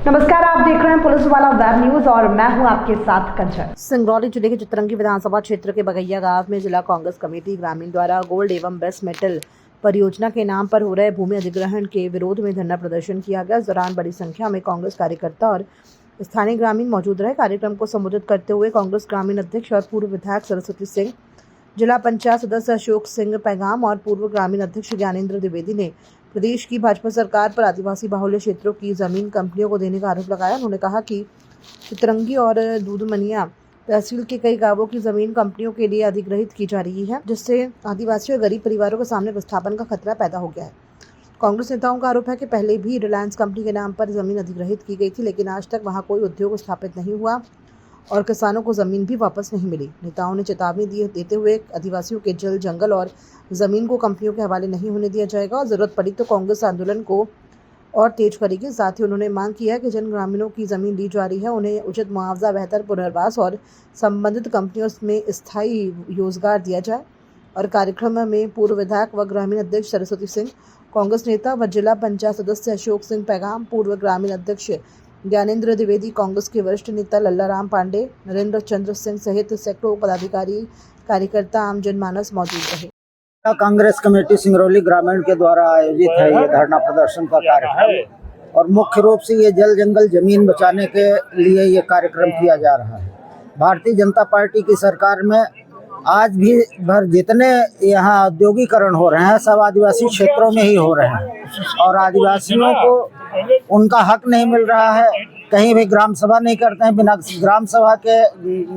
नमस्कार, आप देख रहे हैं पुलिस वाला वेब न्यूज और मैं हूं आपके साथ कंचन। सिंगरौली जिले के चितरंगी विधानसभा क्षेत्र के बगैया गांव में जिला कांग्रेस कमेटी ग्रामीण द्वारा गोल्ड एवं बेस मेटल परियोजना के नाम पर हो रहे भूमि अधिग्रहण के विरोध में धरना प्रदर्शन किया गया। इस दौरान बड़ी संख्या में कांग्रेस कार्यकर्ता और स्थानीय ग्रामीण मौजूद रहे। कार्यक्रम को संबोधित करते हुए कांग्रेस ग्रामीण अध्यक्ष और पूर्व विधायक सरस्वती सिंह, जिला पंचायत सदस्य अशोक सिंह पैगाम और पूर्व ग्रामीण अध्यक्ष ज्ञानेंद्र द्विवेदी ने प्रदेश की भाजपा सरकार पर आदिवासी बाहुल्य क्षेत्रों की जमीन कंपनियों को देने का आरोप लगाया। उन्होंने कहा कि चितरंगी और दूधमनिया तहसील के कई गांवों की जमीन कंपनियों के लिए अधिग्रहित की जा रही है, जिससे आदिवासी और गरीब परिवारों के सामने विस्थापन का खतरा पैदा हो गया है। कांग्रेस नेताओं का आरोप है कि पहले भी रिलायंस कंपनी के नाम पर जमीन अधिग्रहित की गई थी, लेकिन आज तक वहां कोई उद्योग स्थापित नहीं हुआ और किसानों को जमीन भी वापस नहीं मिली। नेताओं ने चेतावनी देते हुए आदिवासियों के जल जंगल और जमीन को कंपनियों के हवाले नहीं होने दिया जाएगा और जरूरत पड़ी तो कांग्रेस आंदोलन को और तेज करेगी। साथ ही उन्होंने मांग किया कि जिन ग्रामीणों की जमीन ली जा रही है उन्हें उचित मुआवजा, बेहतर पुनर्वास और संबंधित कंपनियों में स्थायी रोजगार दिया जाए। और कार्यक्रम में पूर्व विधायक व ग्रामीण अध्यक्ष सरस्वती सिंह, कांग्रेस नेता व जिला पंचायत सदस्य अशोक सिंह पैगाम, पूर्व ग्रामीण अध्यक्ष ज्ञानेंद्र द्विवेदी, कांग्रेस के वरिष्ठ नेता लल्लाराम पांडे, नरेंद्र चंद्र सिंह सहित सैकड़ों पदाधिकारी, कार्यकर्ता, आम जनमानस मौजूद रहे। कांग्रेस कमेटी सिंगरौली ग्रामीण के द्वारा आयोजित है ये धरना प्रदर्शन का कार्यक्रम और मुख्य रूप से ये जल जंगल जमीन बचाने के लिए ये कार्यक्रम किया जा रहा है। भारतीय जनता पार्टी की सरकार में आज भी भर जितने यहाँ औद्योगिकरण हो रहे हैं सब आदिवासी क्षेत्रों में ही हो रहे हैं और आदिवासियों को उनका हक नहीं मिल रहा है। कहीं भी ग्राम सभा नहीं करते हैं, बिना ग्राम सभा के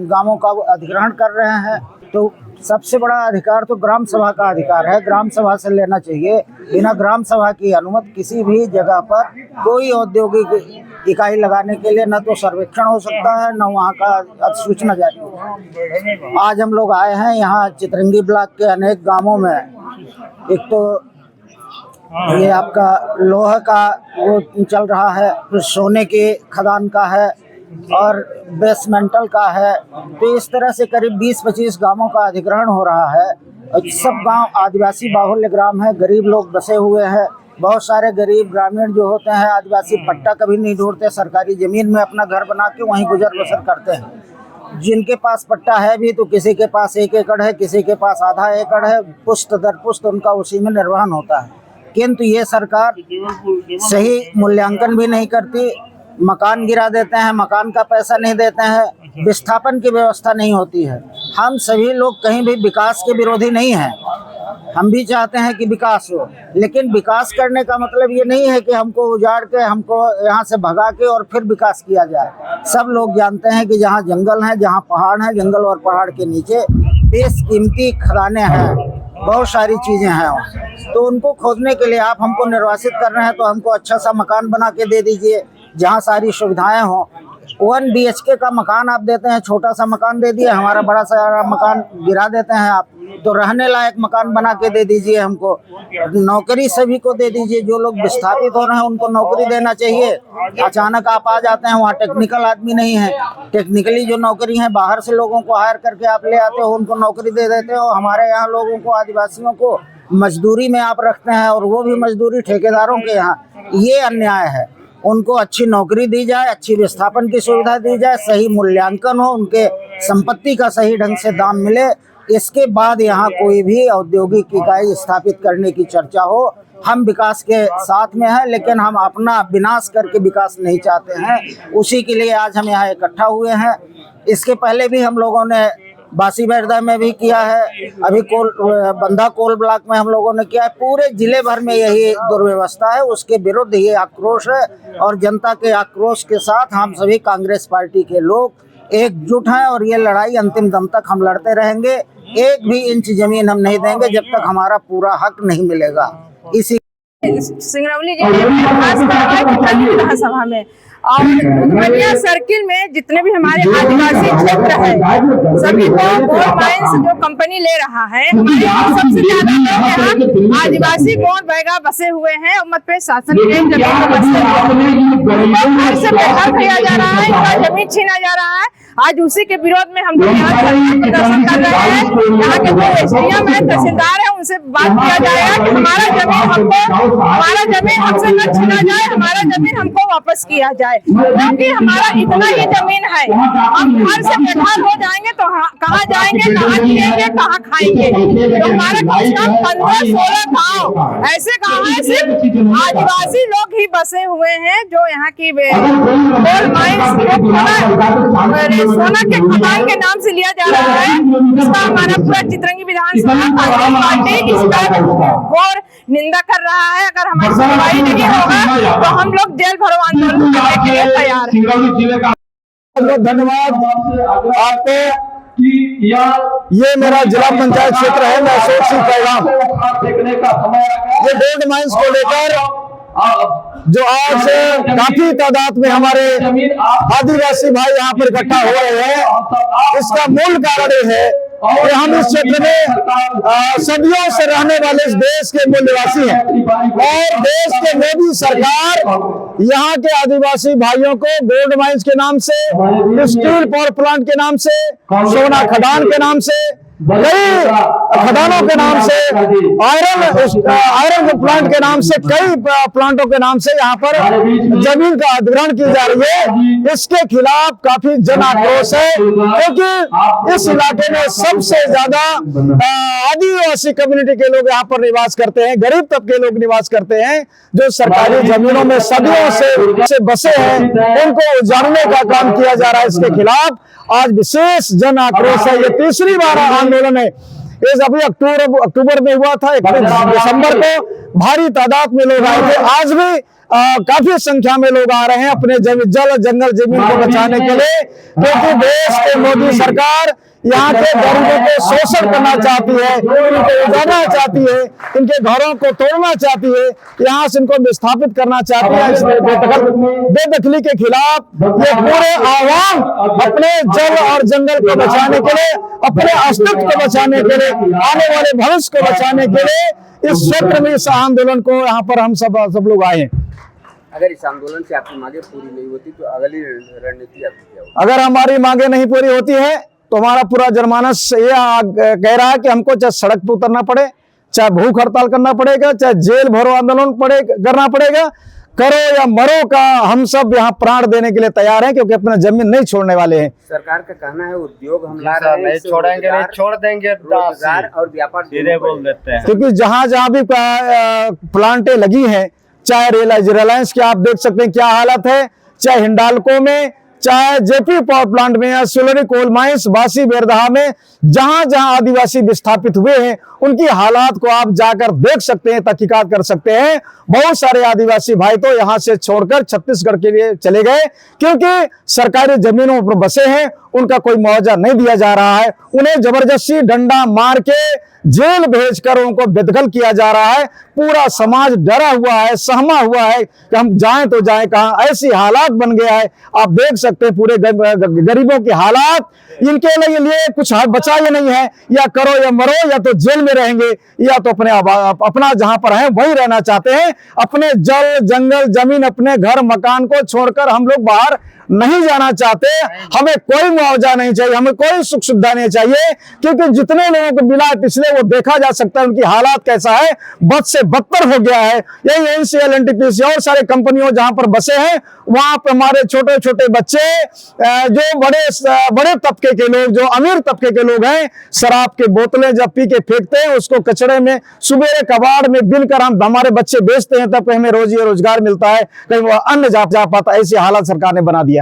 गांवों का अधिग्रहण कर रहे हैं। तो सबसे बड़ा अधिकार तो ग्राम सभा का अधिकार है, ग्राम सभा से लेना चाहिए। बिना ग्राम सभा की अनुमति किसी भी जगह पर कोई औद्योगिक इकाई लगाने के लिए न तो सर्वेक्षण हो सकता है, न वहाँ का अधिसूचना जारी हो। आज हम लोग आए हैं यहाँ चितरंगी ब्लॉक के अनेक गांवों में। एक तो ये आपका लोहा का वो चल रहा है, फिर सोने के खदान का है और बेसमेंटल का है। तो इस तरह से करीब 20-25 गांवों का अधिग्रहण हो रहा है और सब गांव आदिवासी बाहुल्य ग्राम है, गरीब लोग बसे हुए हैं। बहुत सारे गरीब ग्रामीण जो होते हैं आदिवासी पट्टा कभी नहीं ढूंढते, सरकारी ज़मीन में अपना घर बना के वहीं गुजर बसर करते हैं। जिनके पास पट्टा है भी तो किसी के पास 1 एकड़ है, किसी के पास आधा एकड़ है, पुश्त दर पुश्त उनका उसी में निर्वहन होता है। किंतु ये सरकार सही मूल्यांकन भी नहीं करती, मकान गिरा देते हैं, मकान का पैसा नहीं देते हैं, विस्थापन की व्यवस्था नहीं होती है। हम सभी लोग कहीं भी विकास के विरोधी नहीं हैं, हम भी चाहते हैं कि विकास हो, लेकिन विकास करने का मतलब ये नहीं है कि हमको उजाड़ के, हमको यहाँ से भगा के और फिर विकास किया जाए। सब लोग जानते हैं कि जहाँ जंगल हैं, जहाँ पहाड़ हैं, जंगल और पहाड़ के नीचे बेशकीमती खदानें हैं, बहुत सारी चीज़ें हैं। तो उनको खोदने के लिए आप हमको निर्वासित कर रहे हैं तो हमको अच्छा सा मकान बना के दे दीजिए जहाँ सारी सुविधाएं हों। 1 BHK का मकान आप देते हैं, छोटा सा मकान दे दिए, हमारा बड़ा सारा मकान गिरा देते हैं आप। तो रहने लायक मकान बना के दे दीजिए हमको। नौकरी सभी को दे दीजिए, जो लोग विस्थापित हो रहे हैं उनको नौकरी देना चाहिए। अचानक आप आ जाते हैं, वहाँ टेक्निकल आदमी नहीं है, टेक्निकली जो नौकरी है बाहर से लोगों को हायर करके आप ले आते हो, उनको नौकरी दे देते हो। हमारे यहाँ लोगों को, आदिवासियों को मजदूरी में आप रखते हैं और वो भी मजदूरी ठेकेदारों के यहाँ। ये अन्याय है। उनको अच्छी नौकरी दी जाए, अच्छी विस्थापन की सुविधा दी जाए, सही मूल्यांकन हो, उनके संपत्ति का सही ढंग से दाम मिले, इसके बाद यहाँ कोई भी औद्योगिक इकाई स्थापित करने की चर्चा हो। हम विकास के साथ में हैं, लेकिन हम अपना विनाश करके विकास नहीं चाहते हैं। उसी के लिए आज हम यहाँ इकट्ठा हुए हैं। इसके पहले भी हम लोगों ने बासी बैरदा में भी किया है, अभी बंधा कोल ब्लॉक में हम लोगों ने किया है। पूरे जिले भर में यही दुर्व्यवस्था है, उसके विरुद्ध ये आक्रोश है और जनता के आक्रोश के साथ हम सभी कांग्रेस पार्टी के लोग एकजुट हैं और ये लड़ाई अंतिम दम तक हम लड़ते रहेंगे। 1 भी इंच जमीन हम नहीं देंगे जब तक हमारा पूरा हक नहीं मिलेगा। इसी सिंगरौली जिले में विधानसभा में और दूधमनिया सर्किल में जितने भी हमारे आदिवासी क्षेत्र है सभी को गोल्ड माइंस जो कंपनी ले रहा है, सबसे ज्यादा लोग यहाँ आदिवासी गोंड बैगा बसे हुए हैं। मत पे शासन जमीन बसे हुए हैं, से बेघर किया जा रहा है, इनका जमीन छीना जा रहा है आज उसी के विरोध में हम लोग यहाँ प्रदर्शन कर रहे हैं। यहाँ के जो एसडीएम है, तहसीलदार है, उनसे बात किया जाएगा कि हमारा जमीन हमसे न छीना जाए, हमारा जमीन हमको वापस किया जाए, क्योंकि हमारा इतना ही जमीन है। हम घर से बेघर हो जाएंगे तो कहाँ जाएंगे, कहाँ जिएंगे, कहाँ खाएंगे। तो हमारे कम से कम 15-16 गाँव ऐसे गाँव है सिर्फ आदिवासी लोग ही बसे हुए हैं, जो यहाँ की गोल्ड माइंस सोना के खदान के नाम से लिया जा रहा है। इसका हमारा पूरा चित्रंगी विधानसभा कांग्रेस पार्टी इसका घोर निंदा कर रहा है। अगर हमारी सुनवाई नहीं होगा तो हम लोग जेल भरो आंदोलन करने के लिए तैयार हैं। बहुत धन्यवाद आपको। ये मेरा जिला पंचायत क्षेत्र है, मैं अशोक सिंह पैगाम। ये गोल्ड माइंस को लेकर जो आज काफी तादाद में हमारे आदिवासी भाई यहाँ पर इकट्ठा हो रहे हैं, इसका मूल कारण ये है कि हम इस क्षेत्र में सदियों से रहने वाले इस देश के मूल निवासी हैं और देश के मोदी सरकार यहाँ के आदिवासी भाइयों को गोल्ड माइंस के नाम से, स्टील पावर प्लांट के नाम से, सोना खदान के नाम से, कई खदानों के नाम से, आयरन प्लांट के नाम से, कई प्लांटों के नाम से यहाँ पर जमीन का अधिग्रहण की जा रही है। इसके खिलाफ काफी जन आक्रोश है, क्योंकि इस इलाके में सबसे ज्यादा आदिवासी कम्युनिटी के लोग यहाँ पर निवास करते हैं, गरीब तबके लोग निवास करते हैं, जो सरकारी जमीनों में सदियों से बसे हैं, उनको उजाड़ने का काम किया जा रहा है। इसके खिलाफ आज विशेष जन आक्रोश है। ये तीसरी बार आंदोलन है। इस अभी अक्टूबर में हुआ था, 31 दिसंबर को भारी तादाद में लोग आए थे। आज भी काफी संख्या में लोग आ रहे हैं अपने जल जंगल जमीन को बचाने के लिए, क्योंकि देश के मोदी सरकार यहाँ के गरीबों को शोषण करना चाहती है, इनको उजाड़ना चाहती है, इनके घरों को तोड़ना चाहती है, यहाँ से इनको विस्थापित करना चाहती है। इस बेदखली के खिलाफ ये पूरे आवाम अपने जल और जंगल को बचाने के लिए, अपने अस्तित्व को बचाने के लिए, आने वाले भविष्य को बचाने के लिए इस क्षेत्र में इस आंदोलन को यहाँ पर हम सब लोग आए हैं। अगर इस आंदोलन से आपकी मांगे पूरी नहीं होती तो अगली रणनीति आपकी क्या होगी? अगर हमारी मांगे नहीं पूरी होती है तो हमारा पूरा जनमानस ये कह रहा है कि हमको चाहे सड़क पर उतरना पड़े, चाहे भूख हड़ताल करना पड़ेगा, चाहे जेल भरो आंदोलन करना पड़ेगा, करो या मरो का हम सब यहाँ प्राण देने के लिए तैयार हैं, क्योंकि अपना जमीन नहीं छोड़ने वाले हैं। सरकार का कहना है उद्योग हम ला रहे हैं, नहीं छोड़ेंगे, नहीं छोड़ देंगे, रोजगार और व्यापार सीधे बोल देते हैं। क्योंकि जहाँ भी प्लांटें लगी हैं, चाहे रिलायंस की आप देख सकते हैं क्या हालत है, चाहे हिंडाल्को में, चाहे जेपी पावर प्लांट में या सिलोनी कोल माइंस, बासी बेरदहा में, जहां जहां आदिवासी विस्थापित हुए हैं उनकी हालात को आप जाकर देख सकते हैं, तहकीकात कर सकते हैं। बहुत सारे आदिवासी भाई तो यहां से छोड़कर छत्तीसगढ़ के लिए चले गए, क्योंकि सरकारी जमीनों पर बसे हैं, उनका कोई मुआवजा नहीं दिया जा रहा है, उन्हें जबरदस्ती डंडा मार के जेल भेजकर उनको बेदखल किया जा रहा है। पूरा समाज डरा हुआ है, सहमा हुआ है कि हम जाएं तो जाएं कहां। ऐसी हालात बन गया है, आप देख सकते हैं पूरे गरीबों की हालात। इनके लिए कुछ बचा ही नहीं है, या करो या मरो, या तो जेल में रहेंगे या तो अपना जहां पर है वहीं रहना चाहते हैं। अपने जल जंगल जमीन, अपने घर मकान को छोड़कर हम लोग बाहर नहीं जाना चाहते। हमें कोई मुआवजा नहीं चाहिए, हमें कोई सुख सुविधा नहीं चाहिए, क्योंकि जितने लोगों को मिला पिछले वो देखा जा सकता है उनकी हालात कैसा है, बद से बदतर हो गया है। यही एनसीएल, एनटीपीसी और सारे कंपनियों जहां पर बसे हैं, वहां पर हमारे छोटे छोटे बच्चे, जो बड़े तबके के लोग, जो अमीर तबके के लोग हैं, शराब के बोतलें जब पी के फेंकते हैं, उसको कचड़े में सुबेरे कबाड़ में बिन कर हम हमारे बच्चे बेचते हैं, तब हमें रोजी रोजगार मिलता है, कहीं वो अन्न जा पाता। ऐसी हालत सरकार ने बना दिया।